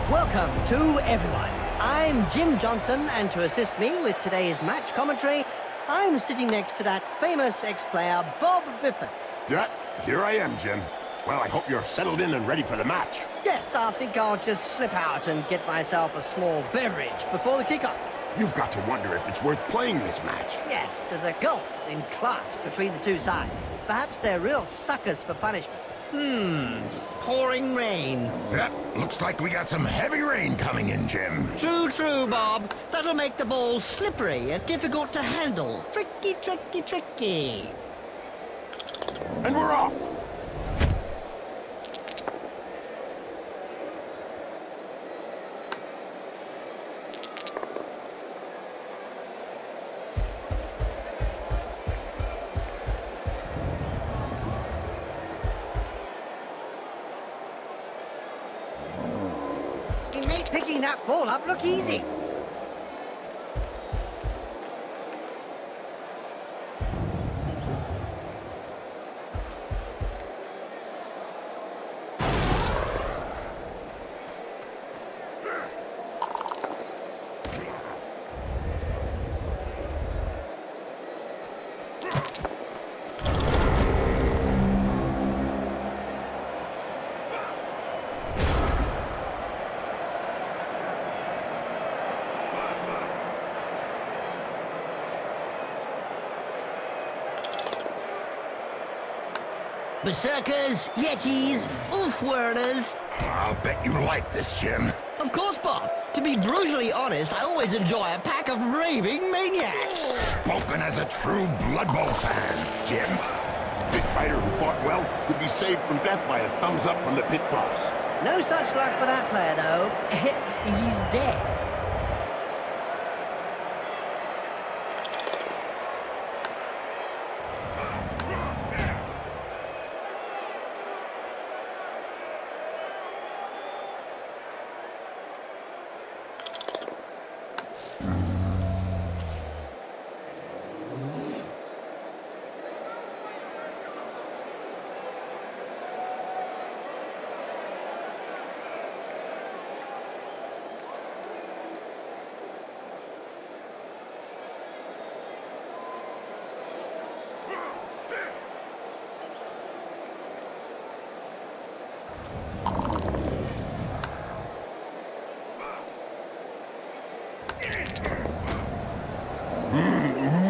Welcome to everyone. I'm Jim Johnson, and to assist me with today's match commentary, I'm sitting next to that famous ex-player, Bob Biffin. Yeah, here I am, Jim. Well, I hope you're settled in and ready for the match. Yes, I think I'll just slip out and get myself a small beverage before the kickoff. You've got to wonder if it's worth playing this match. Yes, there's a gulf in class between the two sides. Perhaps they're real suckers for punishment. Pouring rain. Yeah, looks like we got some heavy rain coming in, Jim. True, Bob. That'll make the ball slippery and difficult to handle. Tricky. And we're off. It made picking that ball up look easy. Berserkers, Yetis, Ulfwurners. I'll bet you like this, Jim. Of course, Bob. To be brutally honest, I always enjoy a pack of raving maniacs. Spoken as a true Blood Bowl fan, Jim. Big fighter who fought well could be saved from death by a thumbs up from the pit boss. No such luck for that player, though. He's dead.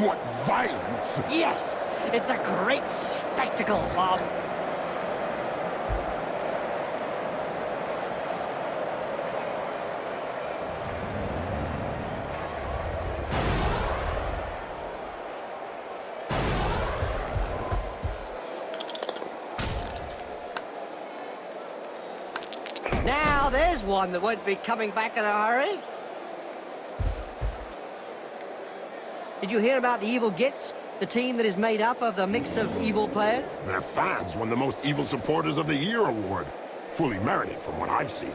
What violence! Yes! It's a great spectacle, Bob. Now, there's one that won't be coming back in a hurry. Did you hear about the Evil Gits? The team that is made up of the mix of evil players? Their fans won the Most Evil Supporters of the Year award. Fully merited from what I've seen.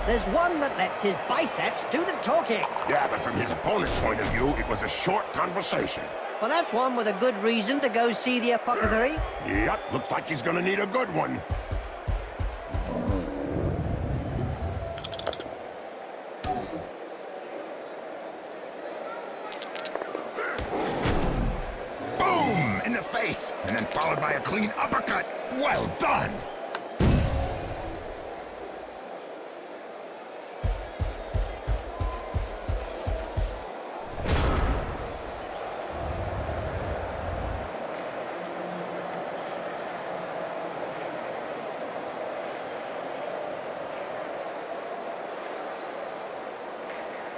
There's one that lets his biceps do the talking. Yeah, but from his opponent's point of view, it was a short conversation. Well, that's one with a good reason to go see the apothecary. Yep, looks like he's gonna need a good one. Boom! In the the face, and then followed by a clean uppercut. Well done!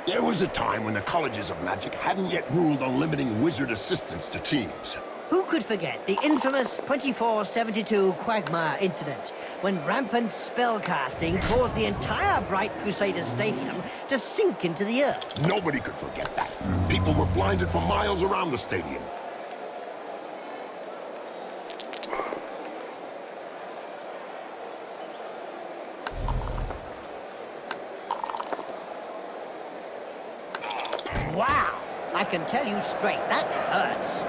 There was a time when the colleges of magic hadn't yet ruled on limiting wizard assistants to teams. Who could forget the infamous 2472 Quagmire incident, when rampant spellcasting caused the entire Bright Crusaders Stadium to sink into the earth? Nobody could forget that. People were blinded for miles around the stadium. Wow! I can tell you straight, that hurts.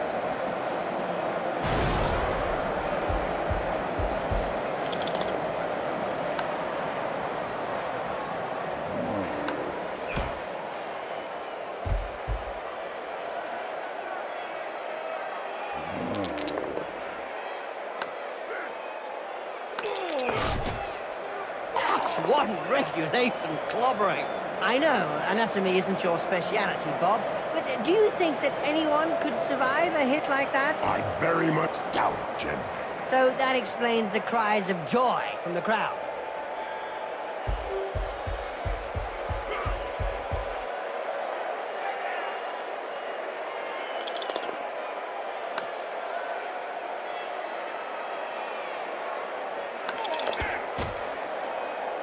That's one regulation clobbering. I know anatomy isn't your speciality, Bob, but do you think that anyone could survive a hit like that? I very much doubt it, Jim. So that explains the cries of joy from the crowd.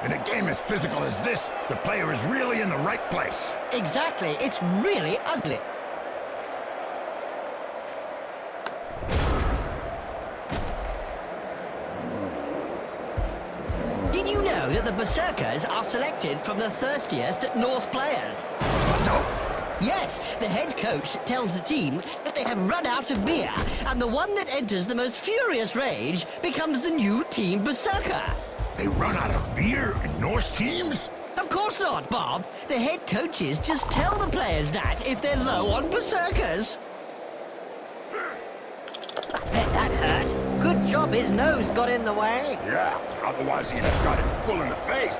In a game as physical as this, the player is really in the right place. Exactly. It's really ugly. Did you know that the Berserkers are selected from the thirstiest Norse players? No. Yes, the head coach tells the team that they have run out of beer, and the one that enters the most furious rage becomes the new team Berserker. They run out of beer in Norse teams? Of course not, Bob. The head coaches just tell the players that if they're low on Berserkers. I bet that hurt. Good job his nose got in the way. Yeah, otherwise he'd have got it full in the face.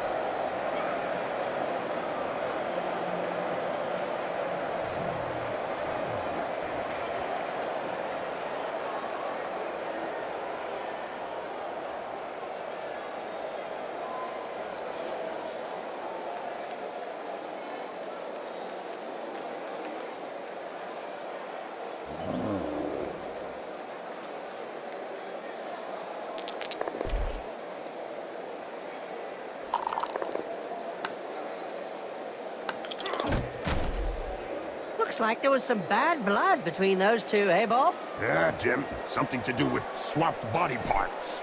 Looks like there was some bad blood between those two, eh, Bob? Yeah, Jim. Something to do with swapped body parts.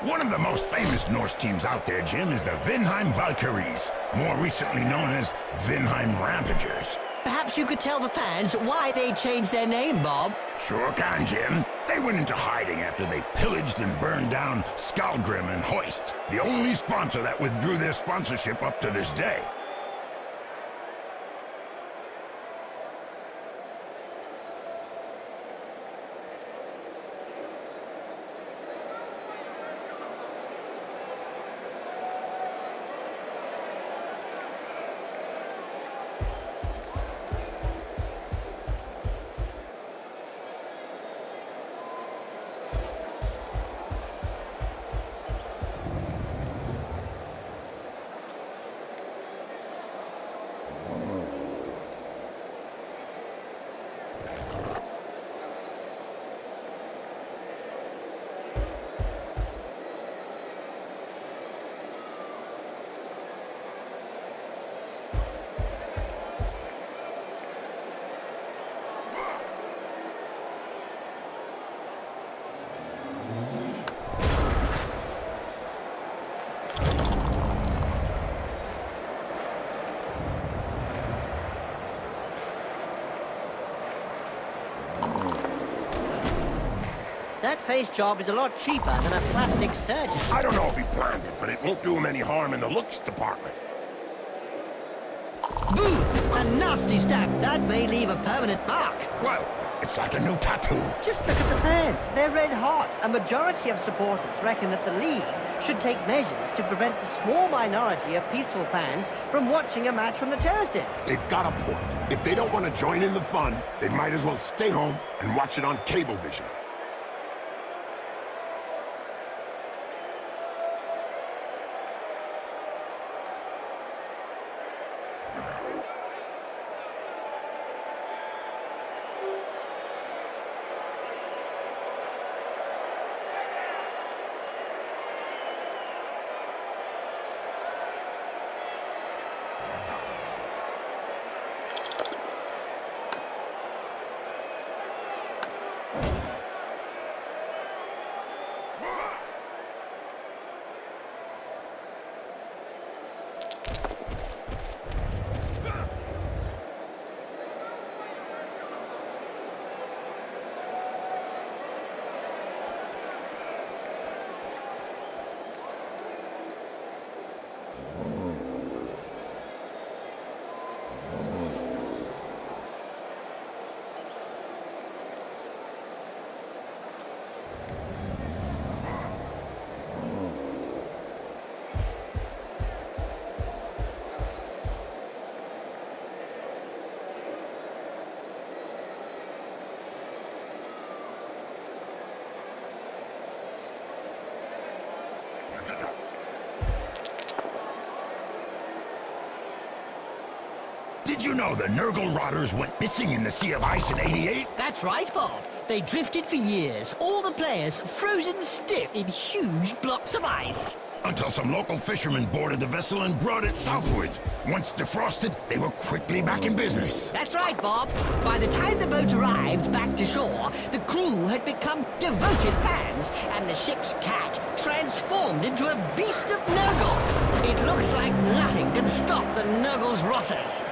One of the most famous Norse teams out there, Jim, is the Vinheim Valkyries, more recently known as Vinheim Rampagers. Perhaps you could tell the fans why they changed their name, Bob. Sure can, Jim. They went into hiding after they pillaged and burned down Skalgrim and Hoist, the only sponsor that withdrew their sponsorship up to this day. That face job is a lot cheaper than a plastic surgeon. I don't know if he planned it, but it won't do him any harm in the looks department. Boo! A nasty stab. That may leave a permanent mark. Well, it's like a new tattoo. Just look at the fans. They're red hot. A majority of supporters reckon that the league should take measures to prevent the small minority of peaceful fans from watching a match from the terraces. They've got a point. If they don't want to join in the fun, they might as well stay home and watch it on Cablevision. Did you know the Nurgle rotters went missing in the Sea of Ice in '88? That's right, Bob. They drifted for years, all the players frozen stiff in huge blocks of ice. Until some local fishermen boarded the vessel and brought it southwards. Once defrosted, they were quickly back in business. That's right, Bob. By the time the boat arrived back to shore, the crew had become devoted fans, and the ship's cat transformed into a beast of Nurgle. It looks like nothing can stop the Nurgle's rotters.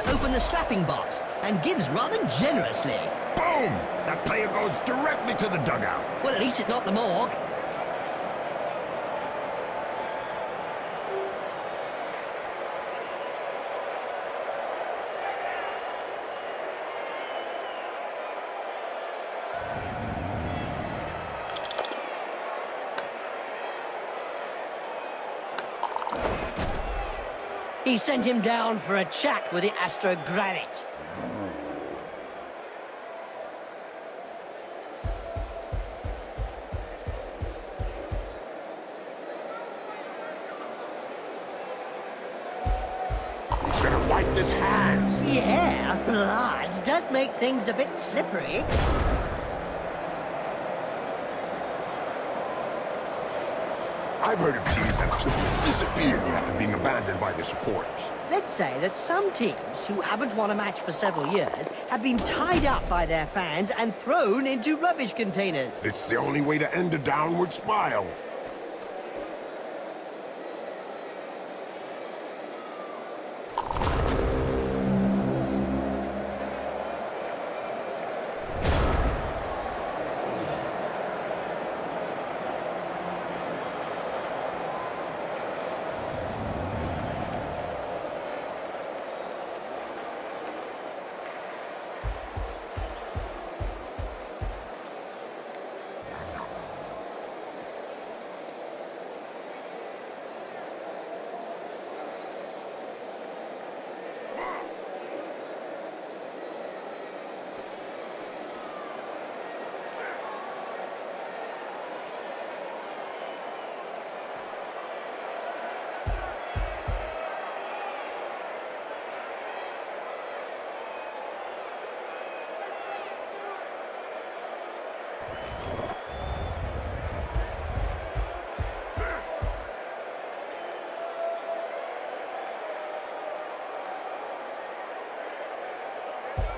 Open the slapping box and gives rather generously. Boom! That player goes directly to the dugout. Well, at least it's not the morgue. He sent him down for a chat with the Astrogranite. He should have wiped his hands. Yeah, blood does make things a bit slippery. I've heard of teams that have simply disappeared after being abandoned by their supporters. Let's say that some teams who haven't won a match for several years have been tied up by their fans and thrown into rubbish containers. It's the only way to end a downward spiral.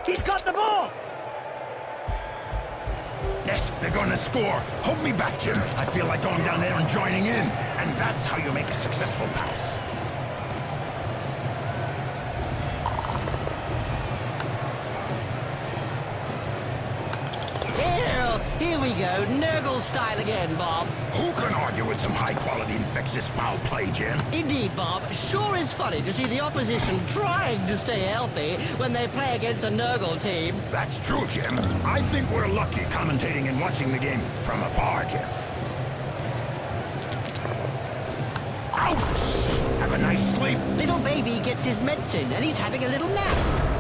He's got the ball! Yes, they're gonna score. Hold me back, Jim. I feel like going down there and joining in. And that's how you make a successful pass. Here we go, Nurgle style again, Bob. Who can argue with some high-quality infectious foul play, Jim? Indeed, Bob. Sure is funny to see the opposition trying to stay healthy when they play against a Nurgle team. That's true, Jim. I think we're lucky commentating and watching the game from afar, Jim. Ouch! Have a nice sleep. Little baby gets his medicine and he's having a little nap.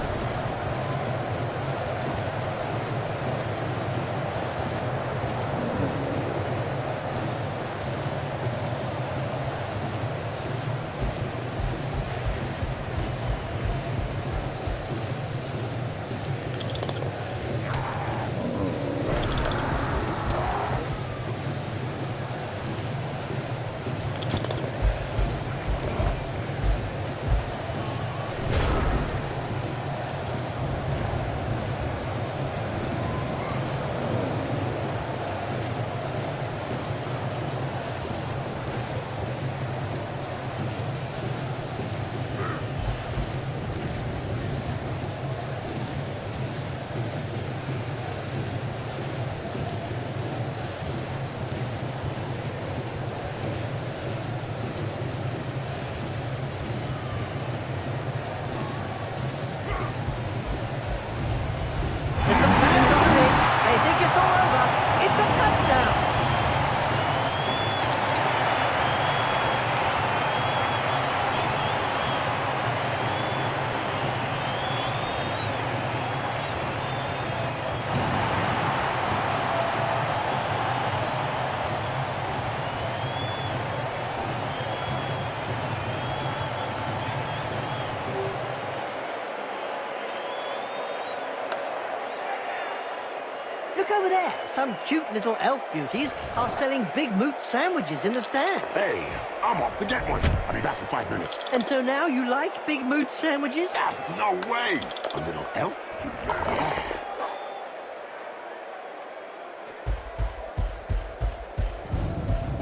Look over there. Some cute little elf beauties are selling Big Moot sandwiches in the stands. Hey, I'm off to get one. I'll be back in 5 minutes. And so now you like Big Moot sandwiches? Ah, no way. A little elf beauty.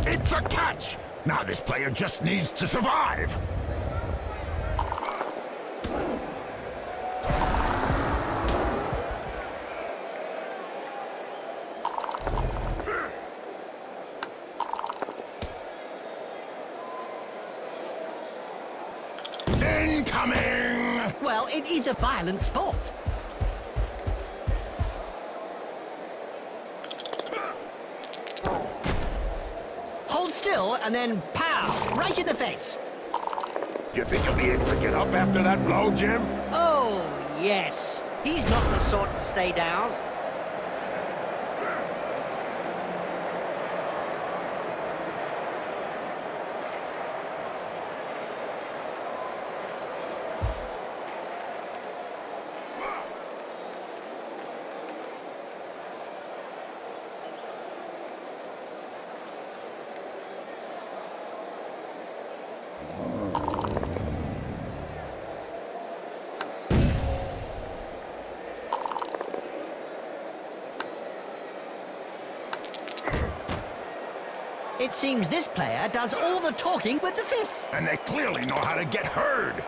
Yeah. It's a catch! Now this player just needs to survive. Incoming! Well, it is a violent sport. Hold still and then pow! Right in the face. You think he'll be able to get up after that blow, Jim? Oh, yes. He's not the sort to stay down. It seems this player does all the talking with the fists. And they clearly know how to get heard.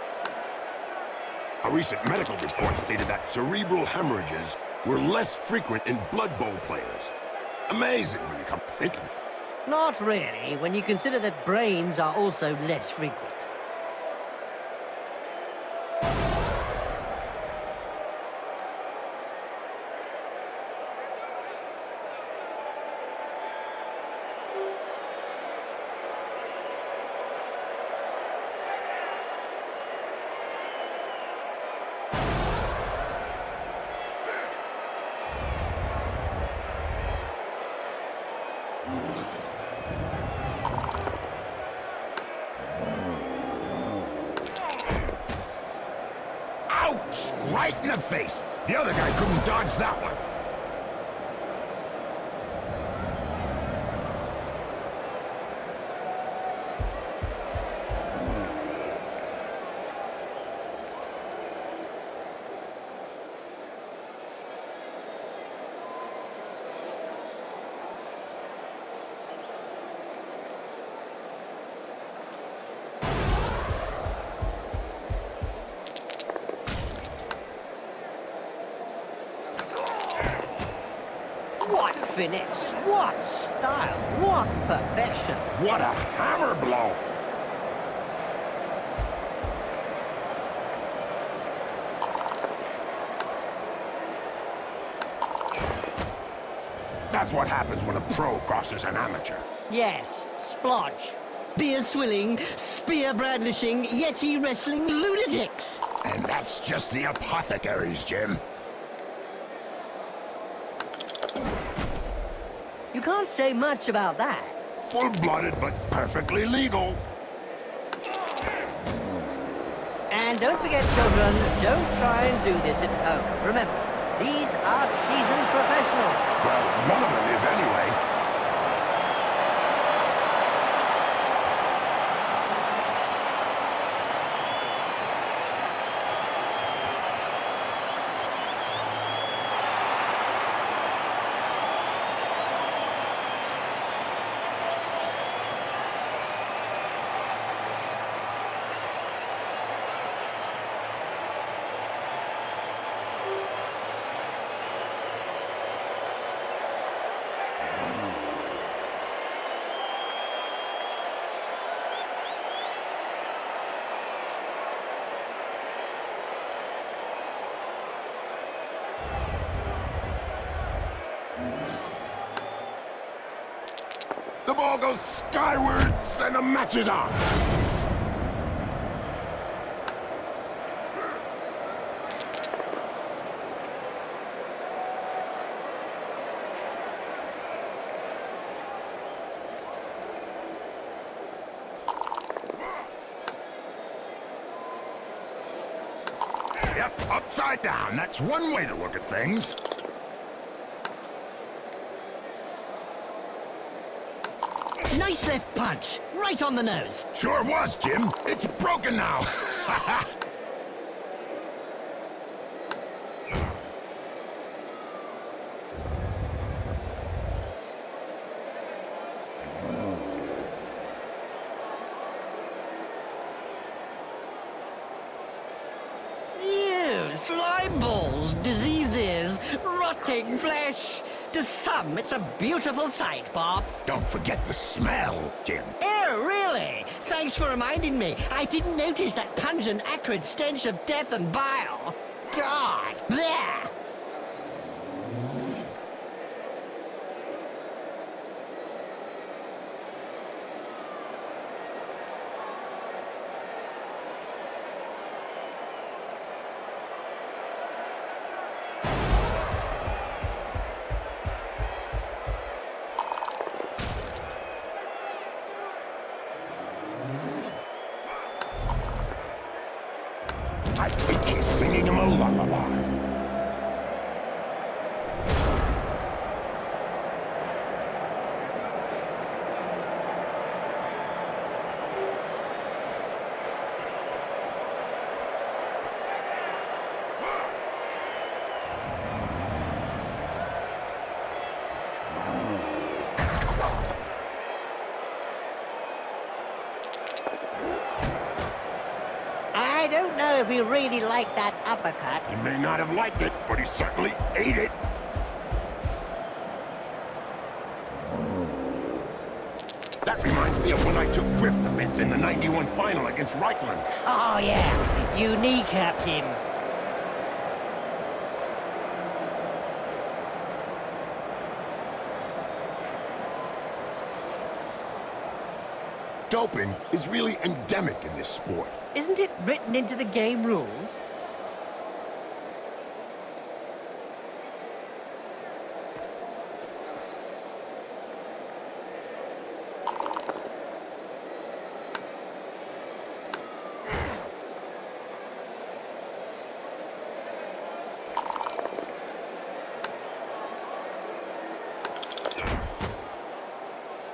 A recent medical report stated that cerebral hemorrhages were less frequent in Blood Bowl players. Amazing when you come to think of it. Not really, when you consider that brains are also less frequent. Ouch! Right in the face. The other guy couldn't dodge that one. finesse, what style, what perfection. What a hammer blow! That's what happens when a pro crosses an amateur. Yes, splodge. Beer swilling, spear brandishing, yeti wrestling lunatics. And that's just the apothecaries, Jim. You can't say much about that. Full-blooded but perfectly legal. And don't forget, children, don't try and do this at home. Remember, these are seasoned professionals. Well, one of them is anyway. The ball goes skywards, and the match is on. Yep, upside down. That's one way to look at things. Nice left punch, right on the nose. Sure was, Jim. It's broken now. Ew, slime balls, diseases, rotting flesh. To some, it's a beautiful sight, Bob. Don't forget the smell, Jim. Oh, really? Thanks for reminding me. I didn't notice that pungent, acrid stench of death and bile. God, bleh! I think he's singing him a lullaby. I don't know if he really liked that uppercut. He may not have liked it, but he certainly ate it. That reminds me of when I took Griff to bits in the '91 final against Reichland. Oh, yeah. You kneecapped him. Doping is really endemic in this sport. Isn't it written into the game rules?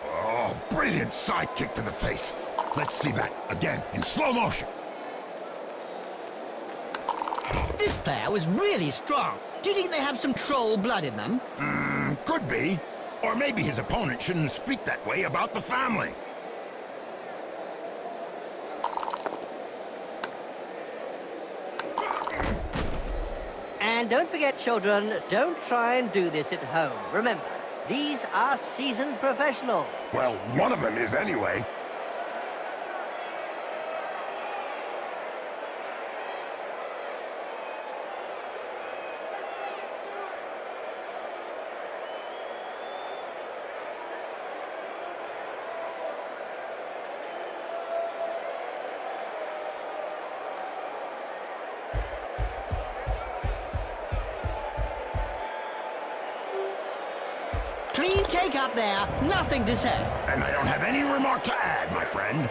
Oh, brilliant side kick to the face. Let's see that again in slow motion. This player was really strong. Do you think they have some troll blood in them? Could be. Or maybe his opponent shouldn't speak that way about the family. And don't forget, children, don't try and do this at home. Remember, These are seasoned professionals. Well, one of them is anyway. Clean take up there, nothing to say. And I don't have any remark to add, my friend.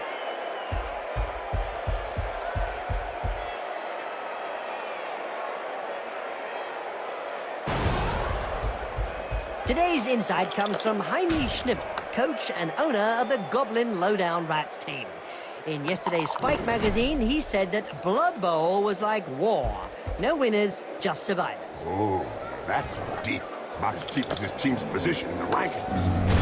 Today's insight comes from Jaime Schnibbel, coach and owner of the Goblin Lowdown Rats team. In yesterday's Spike magazine, he said that Blood Bowl was like war. No winners, just survivors. Oh, now that's deep. About as deep as his team's position in the rankings.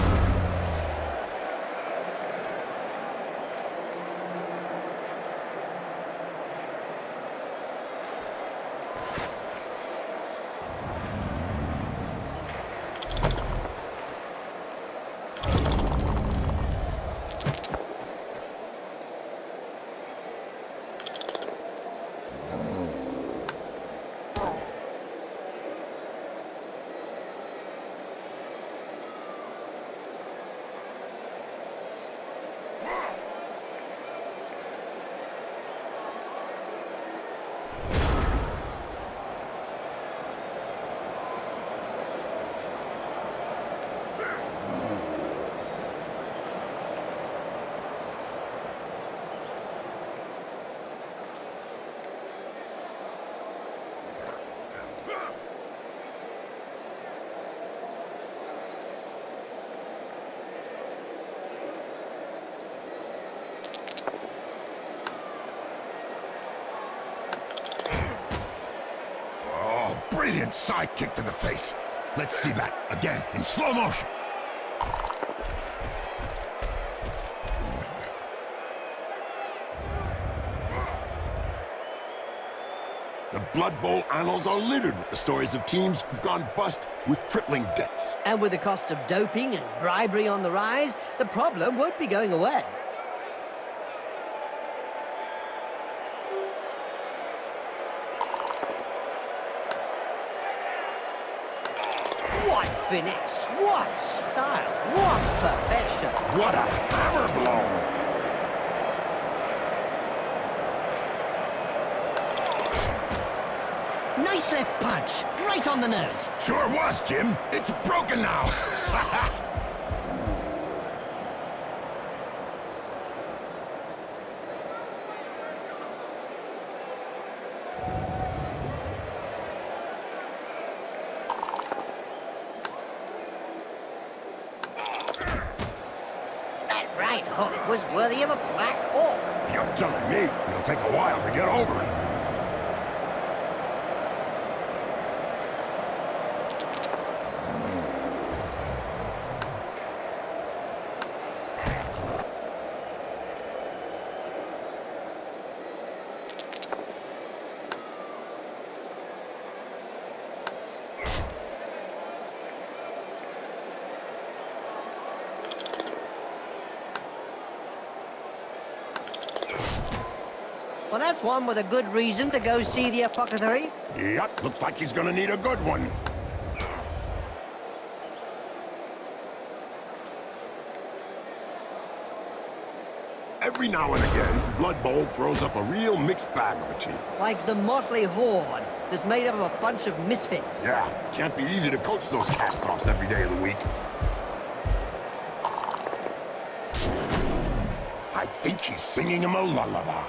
Brilliant side kick to the face. Let's see that again in slow motion. The Blood Bowl annals are littered with the stories of teams who've gone bust with crippling debts. And with the cost of doping and bribery on the rise, the problem won't be going away. What finesse, what style, what perfection. What a hammer blow! Nice left punch, right on the nose. Sure was, Jim. It's broken now. That right hook was worthy of a black orc. You're telling me it'll take a while to get over it. Well, that's one with a good reason to go see the apothecary. Yep, looks like he's gonna need a good one. Every now and again, Blood Bowl throws up a real mixed bag of a team. Like the motley horde that's made up of a bunch of misfits. Yeah, can't be easy to coach those cast-offs every day of the week. I think he's singing him a lullaby.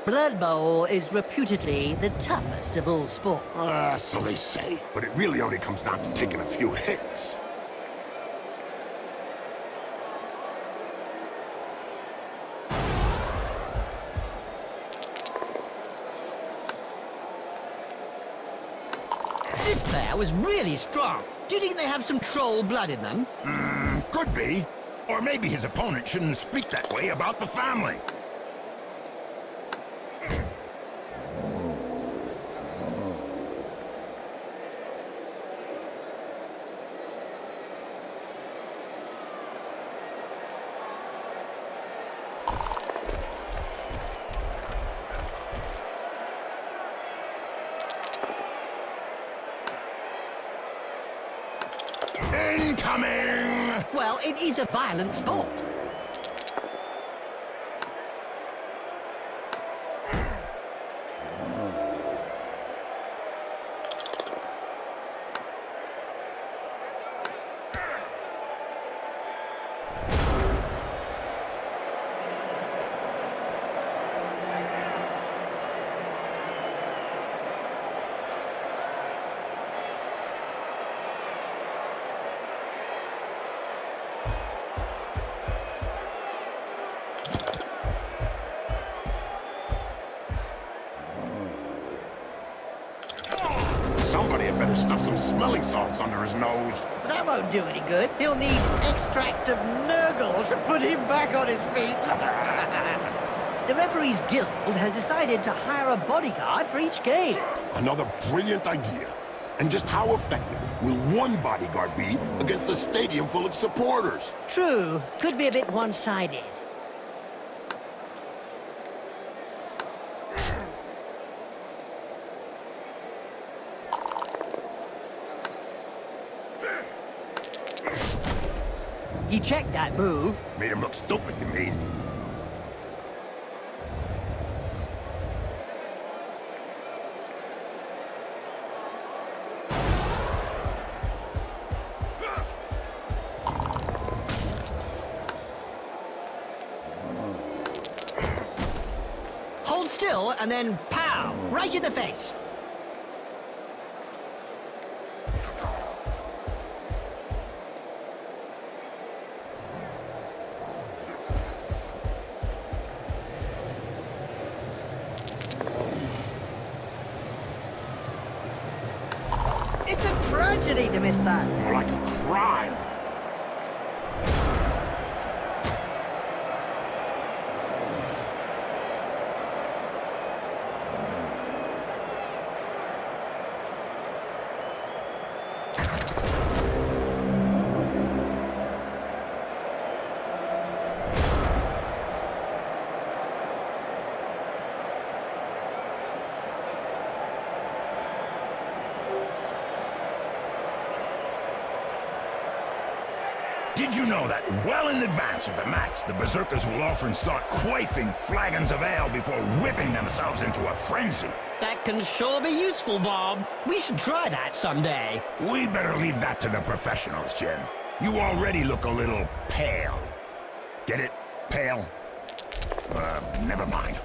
Blood Bowl is reputedly the toughest of all sports. So they say. But it really only comes down to taking a few hits. This player was really strong. Do you think they have some troll blood in them? Could be. Or maybe his opponent shouldn't speak that way about the family. Incoming! Well, it is a violent sport. Somebody had better stuff some smelling salts under his nose. That won't do any good. He'll need extract of Nurgle to put him back on his feet. The referees guild has decided to hire a bodyguard for each game. Another brilliant idea. And just how effective will one bodyguard be against a stadium full of supporters? True. Could be a bit one-sided. He checked that move. Made him look stupid, you mean? Hold still and then pow! Right in the face. It's a tragedy to miss that. More like a crime. Did you know that well in advance of the match, the Berserkers will often start quaffing flagons of ale before whipping themselves into a frenzy? That can sure be useful, Bob. We should try that someday. We better leave that to the professionals, Jim. You already look a little pale. Get it? Pale? Never mind.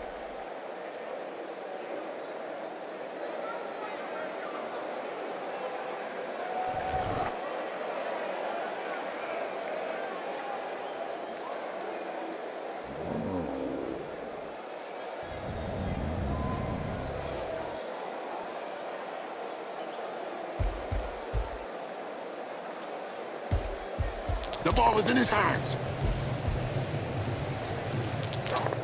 The ball is in his hands.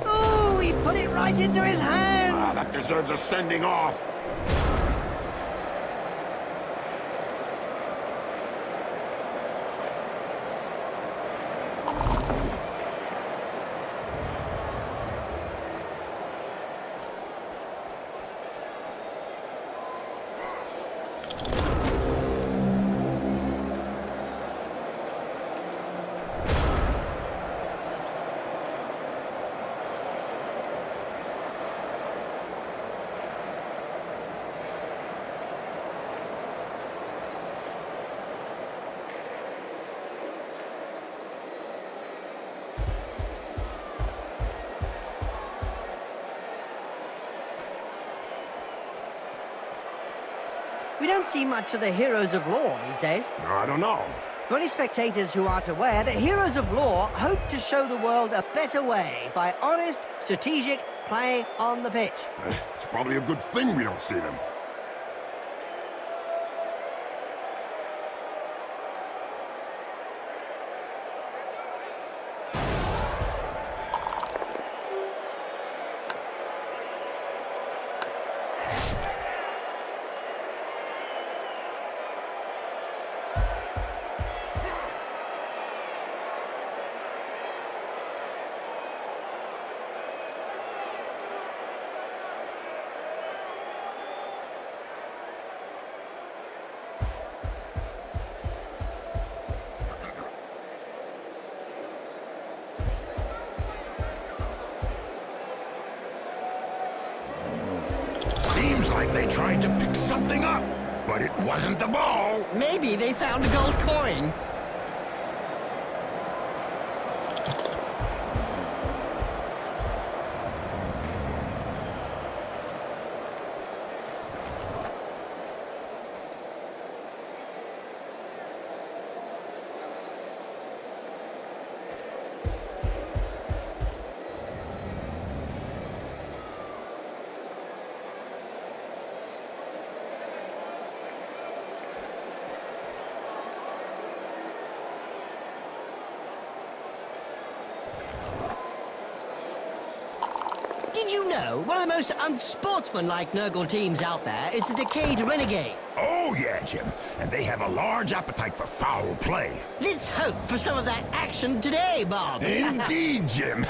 Ooh, he put it right into his hands. That deserves a sending off. We don't see much of the heroes of lore these days. I don't know. For any spectators who aren't aware, the heroes of lore hope to show the world a better way by honest, strategic play on the pitch. It's probably a good thing we don't see them. Seems like they tried to pick something up, but it wasn't the ball. Maybe they found a gold coin. Did you know one of the most unsportsmanlike Nurgle teams out there is the Decayed Renegade? Oh, yeah, Jim. And they have a large appetite for foul play. Let's hope for some of that action today, Bob. Indeed, Jim.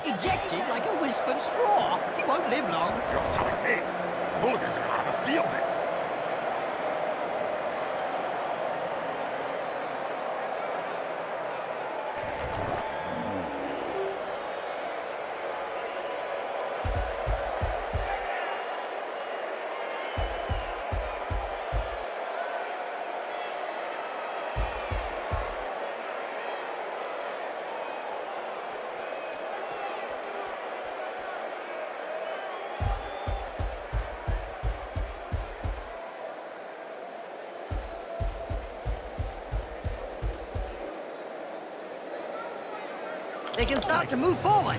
Ejected like a wisp of straw. He won't live long. You're telling me the hooligans are gonna have a field day. They can start to move forward.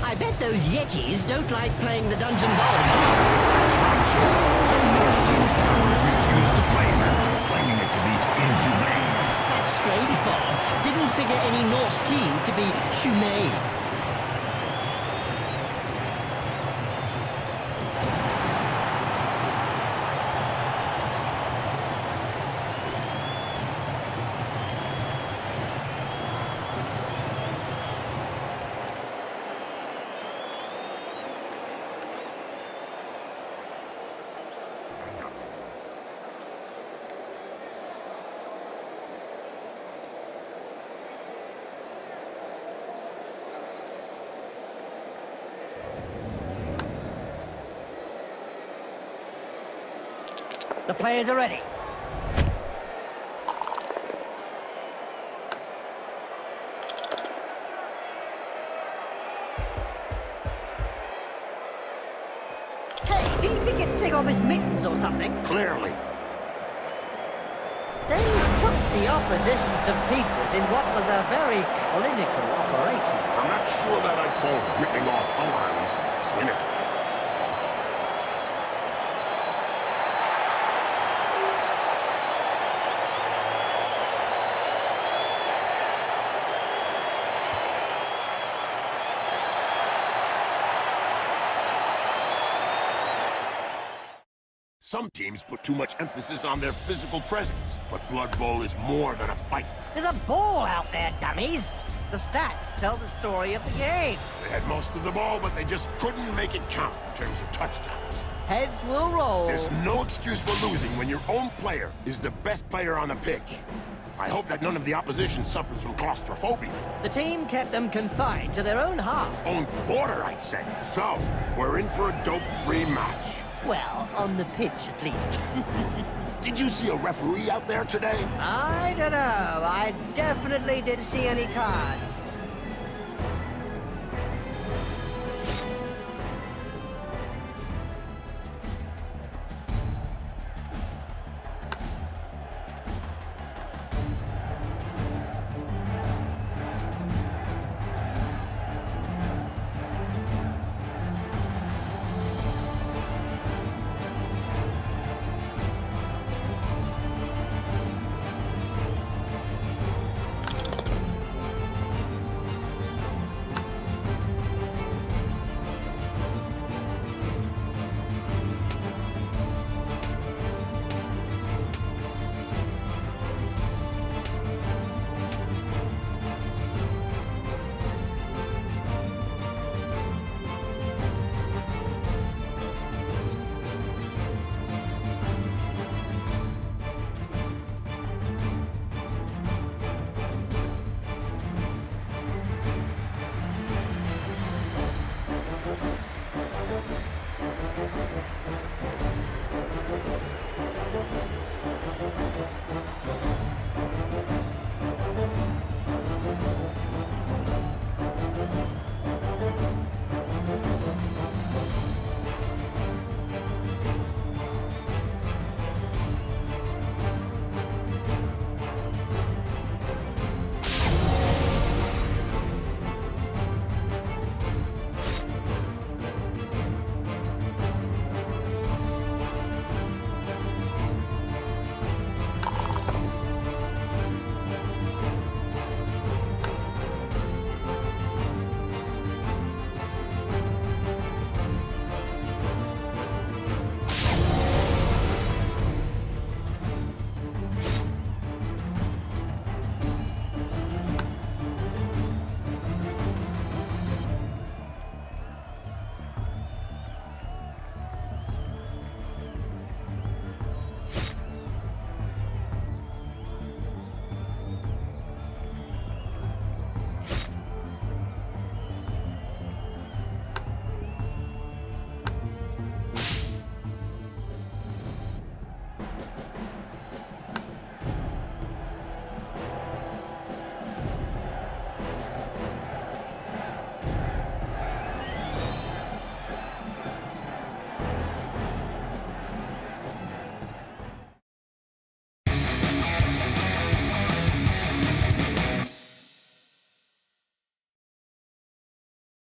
I bet those Yetis don't like playing the dungeon ball. That's right, Jim. Some Norse teams downright refuse to play Nurgle, claiming it to be inhumane. That's strange, Bob. Didn't figure any Norse team to be humane. The players are ready. Hey, did he forget to take off his mittens or something? Clearly. They took the opposition to pieces in what was a very clinical operation. I'm not sure that I'd call ripping off arms clinical. Some teams put too much emphasis on their physical presence, but Blood Bowl is more than a fight. There's a ball out there, dummies. The stats tell the story of the game. They had most of the ball, but they just couldn't make it count in terms of touchdowns. Heads will roll. There's no excuse for losing when your own player is the best player on the pitch. I hope that none of the opposition suffers from claustrophobia. The team kept them confined to their own half. Own quarter, I'd say. So, we're in for a dope-free match. Well, on the pitch, at least. Did you see a referee out there today? I don't know. I definitely did see any cards.